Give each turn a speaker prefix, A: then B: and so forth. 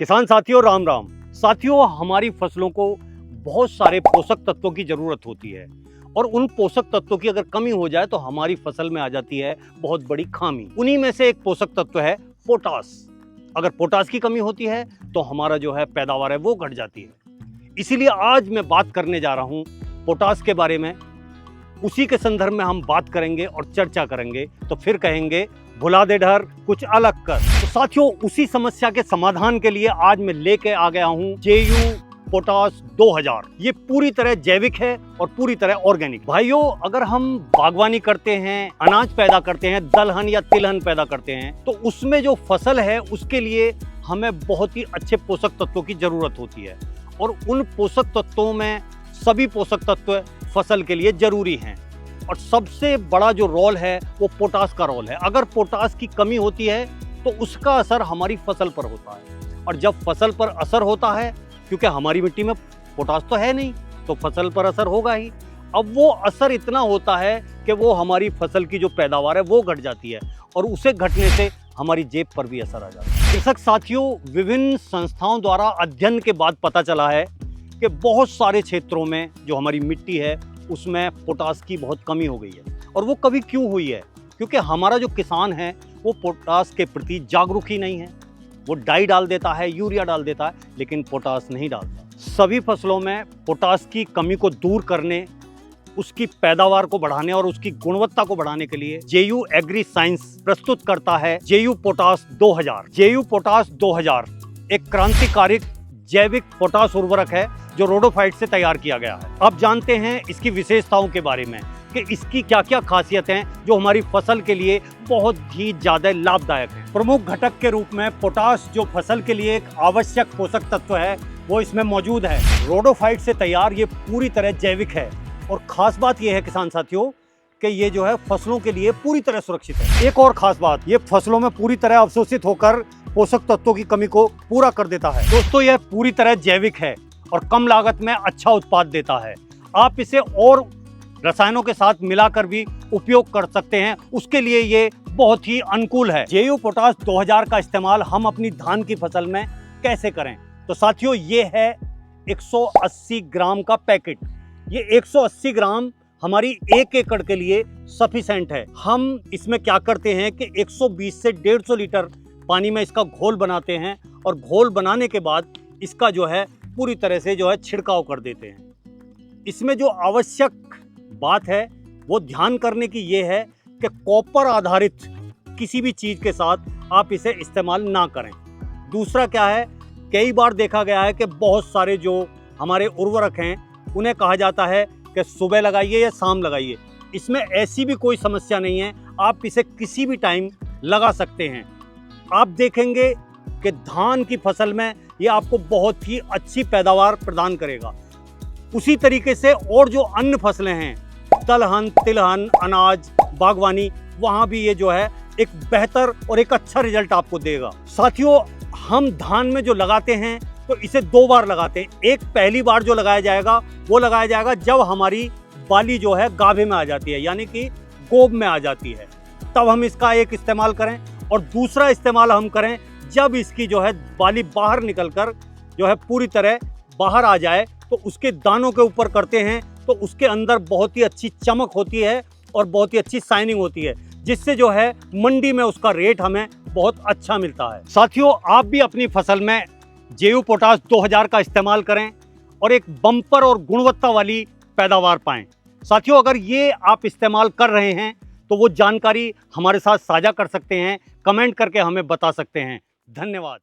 A: किसान साथियों राम राम। साथियों, हमारी फसलों को बहुत सारे पोषक तत्वों की जरूरत होती है और उन पोषक तत्वों की अगर कमी हो जाए तो हमारी फसल में आ जाती है बहुत बड़ी खामी। उन्हीं में से एक पोषक तत्व है पोटास। अगर पोटास की कमी होती है तो हमारा जो है पैदावार है वो घट जाती है। इसीलिए आज मैं बात करने जा रहा हूं पोटास के बारे में। उसी के संदर्भ में हम बात करेंगे और चर्चा करेंगे, तो फिर कहेंगे भुला दे डर कुछ अलग कर। तो साथियों, उसी समस्या के समाधान के लिए आज मैं लेके आ गया हूं जेयू पोटास 2000। ये पूरी तरह जैविक है और पूरी तरह ऑर्गेनिक। भाइयों, अगर हम बागवानी करते हैं, अनाज पैदा करते हैं, दलहन या तिलहन पैदा करते हैं, तो उसमें जो फसल है उसके लिए हमें बहुत ही अच्छे पोषक तत्वों की जरूरत होती है और उन पोषक तत्वों में सभी पोषक तत्व फसल के लिए जरूरी हैं और सबसे बड़ा जो रोल है वो पोटास का रोल है। अगर पोटास की कमी होती है तो उसका असर हमारी फसल पर होता है और जब फसल पर असर होता है, क्योंकि हमारी मिट्टी में पोटास तो है नहीं, तो फसल पर असर होगा ही। अब वो असर इतना होता है कि वो हमारी फसल की जो पैदावार है वो घट जाती है और उसे घटने से हमारी जेब पर भी असर आ जाता है। कृषक साथियों, विभिन्न संस्थाओं द्वारा अध्ययन के बाद पता चला है कि बहुत सारे क्षेत्रों में जो हमारी मिट्टी है उसमें पोटास की बहुत कमी हो गई है। और वो कभी क्यों हुई है? क्योंकि हमारा जो किसान है वो पोटास के प्रति जागरूक ही नहीं है। वो डाई डाल देता है, यूरिया डाल देता है, लेकिन पोटास नहीं डालता। सभी फसलों में पोटास की कमी को दूर करने, उसकी पैदावार को बढ़ाने और उसकी गुणवत्ता को बढ़ाने के लिए जेयू एग्री साइंस प्रस्तुत करता है जेयू पोटास 2000। जेयू पोटास 2000 एक क्रांतिकारी जैविक पोटास उर्वरक है जो रोडोफाइट से तैयार किया गया है। अब जानते हैं इसकी विशेषताओं के बारे में कि इसकी क्या क्या खासियत हैं जो हमारी फसल के लिए बहुत ही ज्यादा लाभदायक है। प्रमुख घटक के रूप में पोटास, जो फसल के लिए एक आवश्यक पोषक तत्व है, वो इसमें मौजूद है। रोडोफाइट से तैयार ये पूरी तरह जैविक है और खास बात यह है किसान साथियों कि ये जो है फसलों के लिए पूरी तरह सुरक्षित है। एक और खास बात, ये फसलों में पूरी तरह अवशोषित होकर पोषक तत्वों की कमी को पूरा कर देता है। दोस्तों, यह पूरी तरह जैविक है और कम लागत में अच्छा उत्पाद देता है। आप इसे और रसायनों के साथ मिलाकर भी उपयोग कर सकते हैं, उसके लिए ये बहुत ही अनुकूल है। जेयू पोटास 2000 का इस्तेमाल हम अपनी धान की फसल में कैसे करें? तो साथियों, ये है 180 ग्राम का पैकेट। ये 180 ग्राम हमारी 1 एकड़ के लिए सफिशिएंट है। हम इसमें क्या करते हैं कि 120 से 150 लीटर पानी में इसका घोल बनाते हैं और घोल बनाने के बाद इसका जो है पूरी तरह से जो है छिड़काव कर देते हैं। इसमें जो आवश्यक बात है वो ध्यान करने की ये है कि कॉपर आधारित किसी भी चीज़ के साथ आप इसे इस्तेमाल ना करें। दूसरा क्या है, कई बार देखा गया है कि बहुत सारे जो हमारे उर्वरक हैं उन्हें कहा जाता है कि सुबह लगाइए या शाम लगाइए। इसमें ऐसी भी कोई समस्या नहीं है, आप इसे किसी भी टाइम लगा सकते हैं। आप देखेंगे कि धान की फसल में ये आपको बहुत ही अच्छी पैदावार प्रदान करेगा। उसी तरीके से और जो अन्य फसलें हैं, दलहन, तिलहन, अनाज, बागवानी, वहाँ भी ये जो है एक बेहतर और एक अच्छा रिजल्ट आपको देगा। साथियों, हम धान में जो लगाते हैं तो इसे 2 बार लगाते हैं। एक पहली बार जो लगाया जाएगा वो लगाया जाएगा जब हमारी बाली जो है गाभे में आ जाती है, यानी कि गोब में आ जाती है, तब हम इसका एक इस्तेमाल करें। और दूसरा इस्तेमाल हम करें जब इसकी जो है बाली बाहर निकलकर जो है पूरी तरह बाहर आ जाए, तो उसके दानों के ऊपर करते हैं तो उसके अंदर बहुत ही अच्छी चमक होती है और बहुत ही अच्छी शाइनिंग होती है, जिससे जो है मंडी में उसका रेट हमें बहुत अच्छा मिलता है। साथियों, आप भी अपनी फसल में जेयू पोटास 2000 का इस्तेमाल करें और एक बम्पर और गुणवत्ता वाली पैदावार पाएं। साथियों, अगर ये आप इस्तेमाल कर रहे हैं तो वो जानकारी हमारे साथ साझा कर सकते हैं, कमेंट करके हमें बता सकते हैं। धन्यवाद।